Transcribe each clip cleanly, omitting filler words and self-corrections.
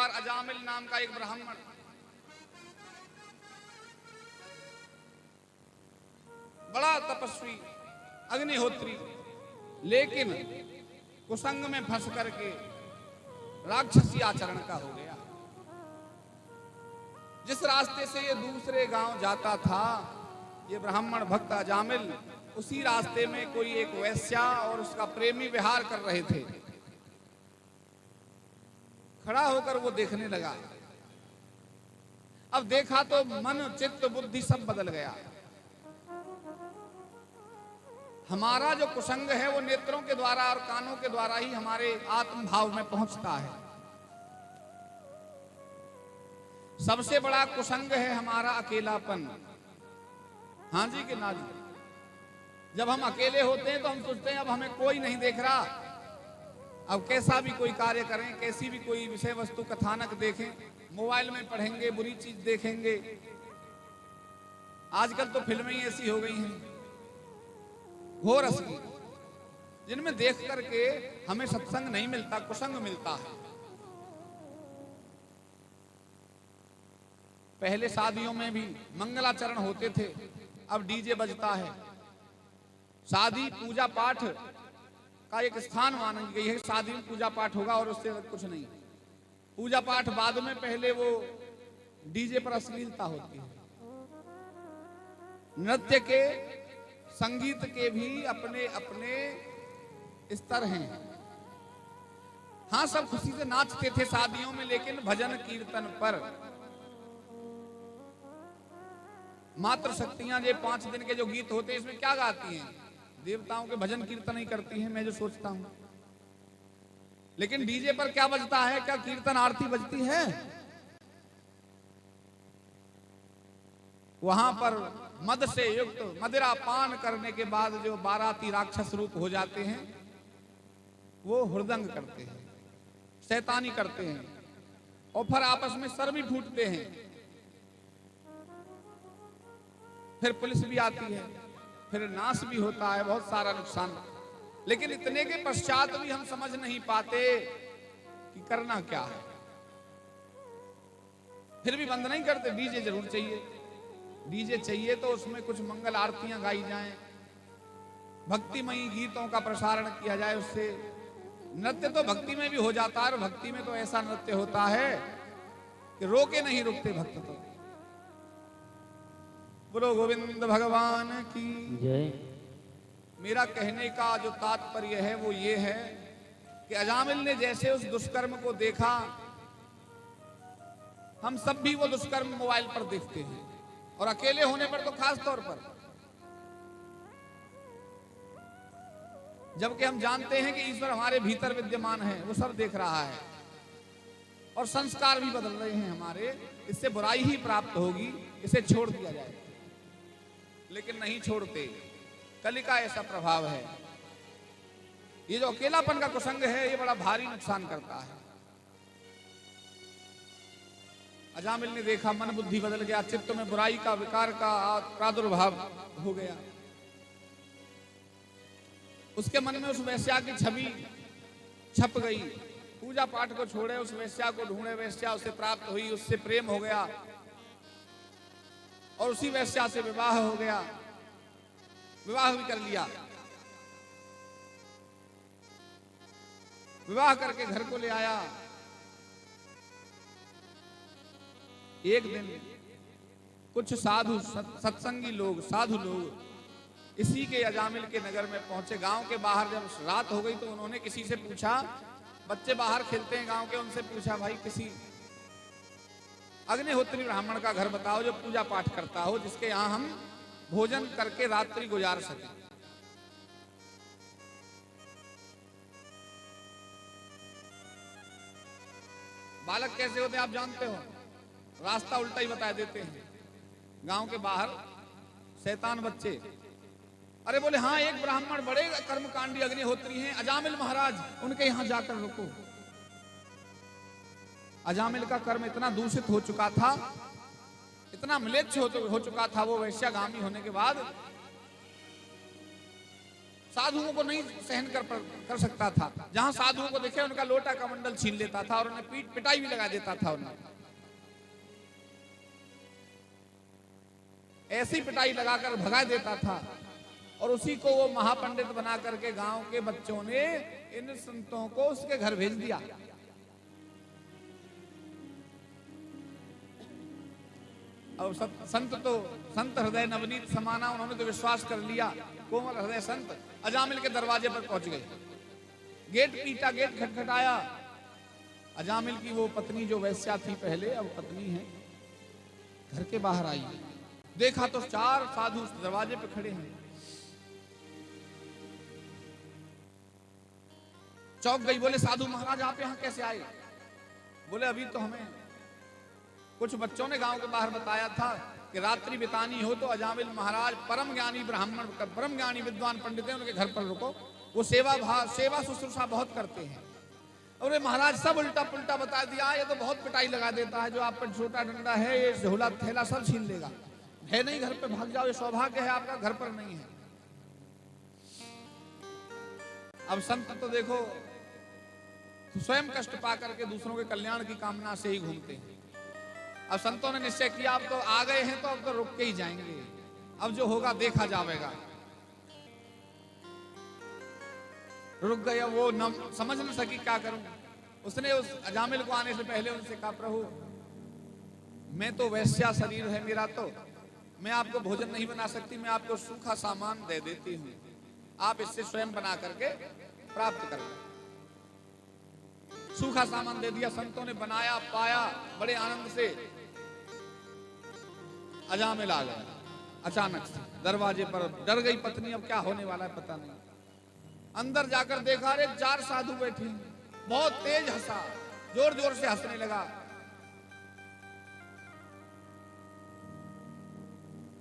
बार अजामिल नाम का एक ब्राह्मण बड़ा तपस्वी अग्निहोत्री, लेकिन कुसंग में फंस करके राक्षसी आचरण का हो गया। जिस रास्ते से ये दूसरे गांव जाता था, ये ब्राह्मण भक्त अजामिल उसी रास्ते में कोई एक वैश्या और उसका प्रेमी विहार कर रहे थे। खड़ा होकर वो देखने लगा। अब देखा तो मन चित्त बुद्धि सब बदल गया। हमारा जो कुसंग है वो नेत्रों के द्वारा और कानों के द्वारा ही हमारे आत्म भाव में पहुंचता है। सबसे बड़ा कुसंग है हमारा अकेलापन। हाँ जी कि ना जी? जब हम अकेले होते हैं तो हम सोचते हैं अब हमें कोई नहीं देख रहा, अब कैसा भी कोई कार्य करें, कैसी भी कोई विषय वस्तु कथानक देखें, मोबाइल में पढ़ेंगे, बुरी चीज देखेंगे। आजकल तो फिल्में ही ऐसी हो गई हैं घोर असली, जिनमें देख करके हमें सत्संग नहीं मिलता, कुसंग मिलता है। पहले शादियों में भी मंगलाचरण होते थे, अब डीजे बजता है। शादी पूजा पाठ का एक स्थान मानी गई है, शादी में पूजा पाठ होगा और उससे कुछ नहीं। पूजा पाठ बाद में, पहले वो डीजे पर अश्लीलता होती है। नृत्य के, संगीत के भी अपने अपने स्तर हैं। हाँ, सब खुशी से नाचते थे शादियों में, लेकिन भजन कीर्तन पर मात्र शक्तियां ये 5 दिन के जो गीत होते हैं, इसमें क्या गाती हैं? देवताओं के भजन कीर्तन ही करती हैं, मैं जो सोचता हूं। लेकिन डीजे पर क्या बजता है? क्या कीर्तन आरती बजती है? वहां पर मद से युक्त मदिरा पान करने के बाद जो बाराती राक्षस रूप हो जाते हैं, वो हुड़दंग करते हैं, शैतानी करते हैं और फिर आपस में सर भी फूटते हैं। फिर पुलिस भी आती है, फिर नाश भी होता है, बहुत सारा नुकसान। लेकिन इतने के पश्चात भी हम समझ नहीं पाते कि करना क्या है। फिर भी बंद नहीं करते, डीजे जरूर चाहिए। डीजे चाहिए तो उसमें कुछ मंगल आरतियां गाई जाएं, भक्तिमयी गीतों का प्रसारण किया जाए। उससे नृत्य तो भक्ति में भी हो जाता है, और भक्ति में तो ऐसा नृत्य होता है कि रोके नहीं रुकते भक्त तो। बोलो गोविंद भगवान की जय। मेरा कहने का जो तात्पर्य है वो ये है कि अजामिल ने जैसे उस दुष्कर्म को देखा, हम सब भी वो दुष्कर्म मोबाइल पर देखते हैं, और अकेले होने पर तो खास तौर पर। जबकि हम जानते हैं कि ईश्वर हमारे भीतर विद्यमान है, वो सब देख रहा है, और संस्कार भी बदल रहे हैं हमारे। इससे बुराई ही प्राप्त होगी, इसे छोड़ दिया जाए। लेकिन नहीं छोड़ते, कलि का ऐसा प्रभाव है। ये जो अकेलापन का कुसंग है, ये बड़ा भारी नुकसान करता है। अजामिल ने देखा, मन बुद्धि बदल गया, चित्त में बुराई का विकार का प्रादुर्भाव हो गया। उसके मन में उस वैश्या की छवि छप गई। पूजा पाठ को छोड़े, उस वैश्या को ढूंढे, वैश्या उसे प्राप्त हुई, उससे प्रेम हो गया और उसी वैश्या से विवाह हो गया। विवाह भी कर लिया। विवाह करके घर को ले आया। एक दिन कुछ साधु सत्संगी लोग, साधु लोग इसी के अजामिल के नगर में पहुंचे। गांव के बाहर जब रात हो गई तो उन्होंने किसी से पूछा, बच्चे बाहर खेलते हैं गांव के, उनसे पूछा, भाई किसी अग्निहोत्री ब्राह्मण का घर बताओ जो पूजा पाठ करता हो, जिसके यहां हम भोजन करके रात्रि गुजार सके। बालक कैसे होते हैं आप जानते हो, रास्ता उल्टा ही बता देते हैं। गांव के बाहर शैतान बच्चे, अरे बोले हाँ एक ब्राह्मण बड़े कर्मकांडी अग्निहोत्री हैं, अजामिल महाराज, उनके यहां जाकर रुको। अजामिल का कर्म इतना दूषित हो चुका था, इतना म्लेच्छ हो चुका था वो वैश्यागामी होने के बाद, साधुओं को नहीं सहन कर सकता था। जहां साधुओं को देखे उनका लोटा का मंडल छीन लेता था और उन्हें पिटाई भी लगा देता था। उन्हें ऐसी पिटाई लगाकर भगा देता था और उसी को वो महापंडित बना करके गांव के बच्चों ने इन संतों को उसके घर भेज दिया। और संत तो संत हृदय नवनीत समाना, उन्होंने तो विश्वास कर लिया। कोमल हृदय संत अजामिल के दरवाजे पर पहुंच गए। गेट पीटा, गेट खटखटाया। अजामिल की वो पत्नी जो वैश्या थी पहले, अब पत्नी है, घर के बाहर आई। देखा तो 4 साधु उस दरवाजे पे खड़े हैं। चौंक गई, बोले साधु महाराज आप यहां कैसे आए? बोले अभी तो हमें कुछ बच्चों ने गांव के बाहर बताया था कि रात्रि बितानी हो तो अजामिल महाराज परम ज्ञानी ब्राह्मण, परम ज्ञानी विद्वान पंडित हैं, उनके घर पर रुको, वो सेवा शुश्रूषा बहुत करते हैं। अरे महाराज सब उल्टा पुल्टा बता दिया, ये तो बहुत पिटाई लगा देता है, जो आप पर छोटा डंडा है ये झोला थैला सब छीन लेगा, है नहीं घर पे भाग जाओ, ये सौभाग्य है आपका घर पर नहीं है। अब संत तो देखो स्वयं कष्ट पा करके दूसरों के कल्याण की कामना से ही घूमते हैं। अब संतों ने निश्चय किया अब तो आ गए हैं तो अब तो रुक के ही जाएंगे, अब जो होगा देखा जाएगा। रुक गए। वो समझ नहीं सकी क्या करूं। उसने उस अजामिल को आने से पहले उनसे कहा प्रभु मैं तो वैश्या शरीर है मेरा, तो मैं आपको भोजन नहीं बना सकती, मैं आपको सूखा सामान दे देती हूं, आप इससे स्वयं बना करके प्राप्त करें। सूखा सामान दे दिया। संतों ने बनाया, पाया, बड़े आनंद से अजामिल आ गया। अचानक से दरवाजे पर डर गई पत्नी, अब क्या होने वाला है पता नहीं। अंदर जाकर देखा अरे 4 साधु बैठे, बहुत तेज हंसा, जोर जोर से हंसने लगा।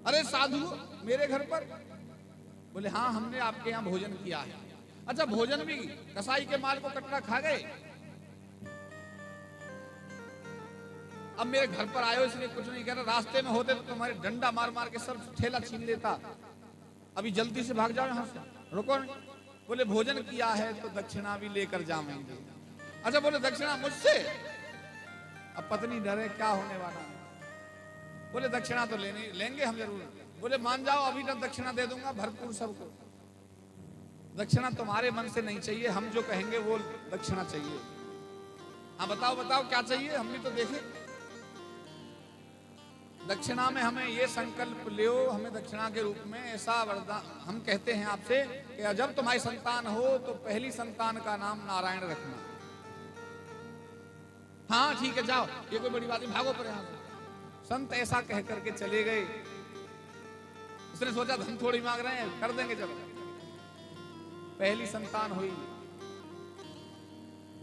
अरे साधु मेरे घर पर? बोले हाँ हमने आपके यहाँ भोजन किया है। अच्छा भोजन भी कसाई के माल को कटरा खा गए? अब मेरे घर पर आयो इसलिए कुछ नहीं कह रहा, रास्ते में होते तो तुम्हारे डंडा मार मार के सब ठेला छीन लेता, अभी जल्दी से भाग जाओ यहाँ से, रुको नहीं। बोले भोजन किया है तो दक्षिणा भी लेकर जाएंगे। अच्छा बोले दक्षिणा मुझसे? अब पत्नी डरे क्या होने वाला। बोले दक्षिणा तो लेंगे हम जरूर। बोले मान जाओ अभी तक दक्षिणा दे दूंगा भरपूर सबको। दक्षिणा तुम्हारे मन से नहीं चाहिए, हम जो कहेंगे वो दक्षिणा चाहिए। हाँ बताओ बताओ क्या चाहिए, हम भी तो देखें। दक्षिणा में हमें ये संकल्प लियो, हमें दक्षिणा के रूप में ऐसा वरदान, हम कहते हैं आपसे कि जब तुम्हारी संतान हो तो पहली संतान का नाम नारायण रखना। हाँ ठीक है जाओ, ये कोई बड़ी बात नहीं, भागो पर यहां से। संत ऐसा कह करके चले गए। उसने सोचा धन थोड़ी मांग रहे हैं, कर देंगे। चलो पहली संतान हुई,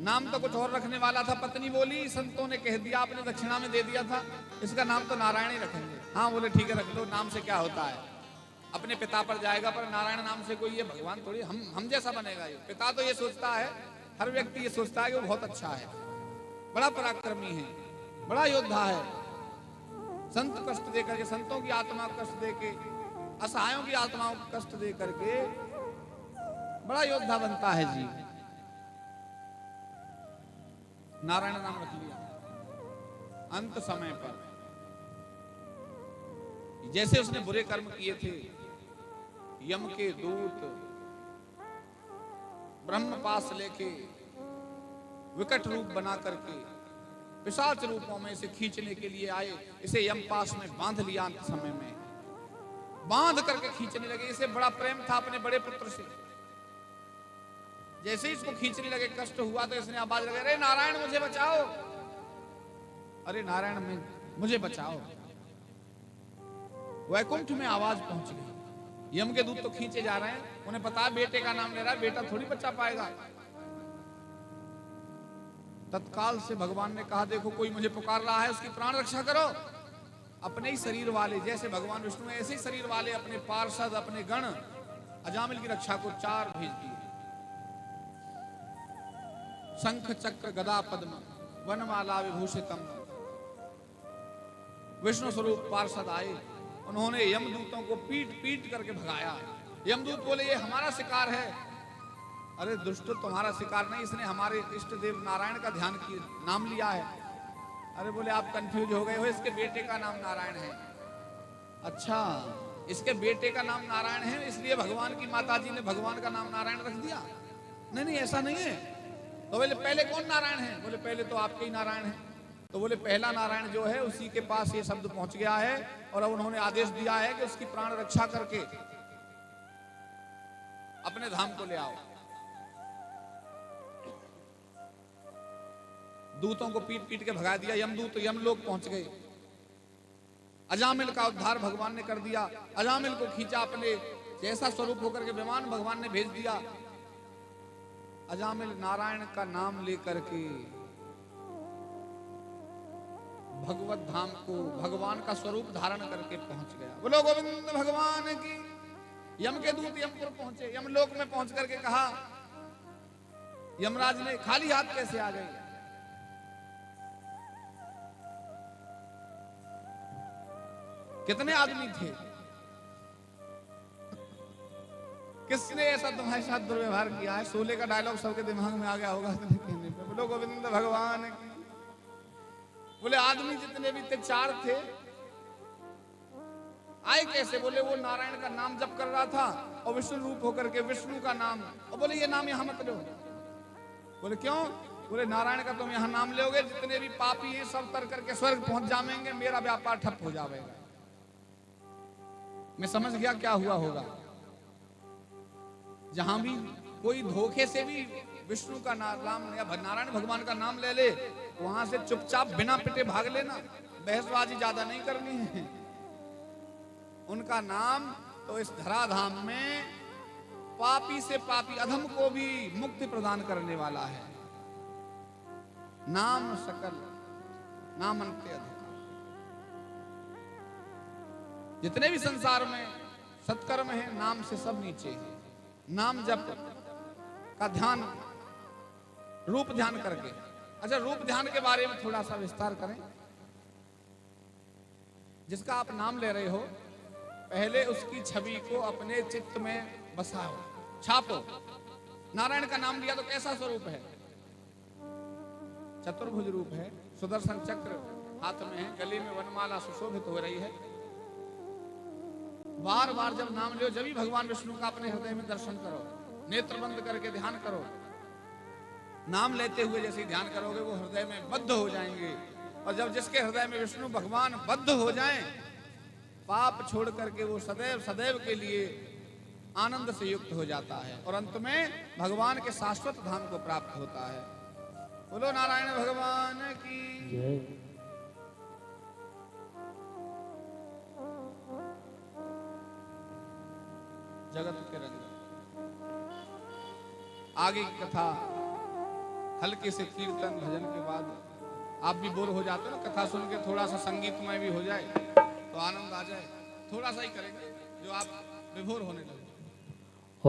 नाम तो कुछ और रखने वाला था। पत्नी बोली संतों ने कह दिया, आपने दक्षिणा में दे दिया था, इसका नाम तो नारायण ही रखेंगे। हाँ बोले ठीक है रख लो, नाम से क्या होता है, अपने पिता पर जाएगा, पर नारायण नाम से कोई ये भगवान थोड़ी हम जैसा बनेगा। ये पिता तो ये सोचता है, हर व्यक्ति ये सोचता है कि वो बहुत अच्छा है, बड़ा पराक्रमी है, बड़ा योद्धा है। संत कष्ट दे करके, संतों की आत्मा को कष्ट दे के, असहायों की आत्माओं को कष्ट दे करके बड़ा योद्धा बनता है जी। नारायण नाम रख लिया। अंत समय पर जैसे उसने बुरे कर्म किए थे, यम के दूत ब्रह्म पास लेके विकट रूप बना करके पिशाच रूपों में इसे खींचने के लिए आए। इसे यम पास में बांध लिया। अंत समय में बांध करके खींचने लगे। इसे बड़ा प्रेम था अपने बड़े पुत्र से। जैसे ही इसको खींचने लगे, कष्ट हुआ तो इसने आवाज लगाई, अरे नारायण मुझे बचाओ, अरे नारायण मुझे बचाओ। वैकुंठ में आवाज पहुंच गई। यम के दूत तो खींचे जा रहे हैं, उन्हें पता है बेटे का नाम ले रहा है, बेटा थोड़ी बचा पाएगा। तत्काल से भगवान ने कहा देखो कोई मुझे पुकार रहा है, उसकी प्राण रक्षा करो। अपने ही शरीर वाले, जैसे भगवान विष्णु ऐसे ही शरीर वाले अपने पार्षद, अपने गण अजामिल की रक्षा को 4 भेज दिए। शंख चक्र गदा पद्म वनमाला विभूषितम। विष्णु स्वरूप पार्षद आए, उन्होंने यमदूतों को पीट पीट करके भगाया। यमदूत बोले ये हमारा शिकार है। अरे दुष्ट, तुम्हारा शिकार नहीं, इसने हमारे इष्ट देव नारायण का ध्यान किया, नाम लिया है। अरे बोले आप कंफ्यूज हो गए हो, इसके बेटे का नाम नारायण है। अच्छा, इसके बेटे का नाम नारायण है इसलिए भगवान की माता जी ने भगवान का नाम नारायण रख दिया? नहीं नहीं, ऐसा नहीं है। तो बोले पहले कौन नारायण है? बोले पहले तो आपके ही नारायण है। तो बोले पहला नारायण जो है उसी के पास ये शब्द पहुंच गया है और अब उन्होंने आदेश दिया है कि उसकी प्राण रक्षा करके अपने धाम को ले आओ। दूतों को पीट पीट के भगा दिया। यमदूत यमलोक पहुंच गए। अजामिल का उद्धार भगवान ने कर दिया। अजामिल को खींचा अपने जैसा स्वरूप होकर के विमान भगवान ने भेज दिया। अजामिल नारायण का नाम लेकर के भगवत धाम को भगवान का स्वरूप धारण करके पहुंच गया। बोलो गोविंद भगवान की। यम के दूत यमपुर पहुंचे। यमलोक में पहुंच करके कहा, यमराज ने खाली हाथ कैसे आ गए? कितने आदमी थे? किसने ऐसा तुम्हारे साथ दुर्व्यवहार किया है? शोले का डायलॉग सबके दिमाग में आ गया होगा कहने पे। बोलो गोविंद भगवान की। बोले आदमी जितने भी थे 4 थे। आए कैसे? बोले वो नारायण का नाम जप कर रहा था और विष्णु रूप होकर के विष्णु का नाम। और बोले ये नाम यहां मत लो। बोले क्यों? बोले नारायण का तुम यहां नाम लोगे, जितने भी पापी हैं सब तर करके स्वर्ग पहुंच जाएंगे, मेरा व्यापार ठप हो जाएगा। मैं समझ गया क्या हुआ होगा। जहां भी कोई धोखे से भी विष्णु का नाम या नारायण भगवान का नाम ले ले, वहां से चुपचाप बिना पिटे भाग लेना। बहसबाजी ज्यादा नहीं करनी है। उनका नाम तो इस धराधाम में पापी से पापी अधम को भी मुक्ति प्रदान करने वाला है। नाम सकल नाम अंत्य अधिकार। जितने भी संसार में सत्कर्म है नाम से सब नीचे है। नाम जप का ध्यान, रूप ध्यान करके। अच्छा, रूप ध्यान के बारे में थोड़ा सा विस्तार करें। जिसका आप नाम ले रहे हो, पहले उसकी छवि को अपने चित्त में बसाओ, छापो। नारायण का नाम लिया तो कैसा स्वरूप है? चतुर्भुज रूप है, सुदर्शन चक्र हाथ में है, गले में वनमाला सुशोभित हो रही है। बार बार जब नाम लो, जब ही भगवान विष्णु का अपने हृदय में दर्शन करो। नेत्र बंद करके ध्यान करो। नाम लेते हुए जैसे ध्यान करोगे वो हृदय में बद्ध हो जाएंगे। और जब जिसके हृदय में विष्णु भगवान बद्ध हो जाएं, पाप छोड़ करके वो सदैव सदैव के लिए आनंद से युक्त हो जाता है और अंत में भगवान के शाश्वत धाम को प्राप्त होता है। बोलो नारायण भगवान की जय। जगत के रंग। आगे की कथा हल्के से कीर्तन भजन के बाद आप भी बोर हो जाते हो ना, कथा सुन के थोड़ा सा संगीतमय भी हो जाए तो आनंद आ जाए। थोड़ा सा ही करेंगे जो आप विभोर होने लगे।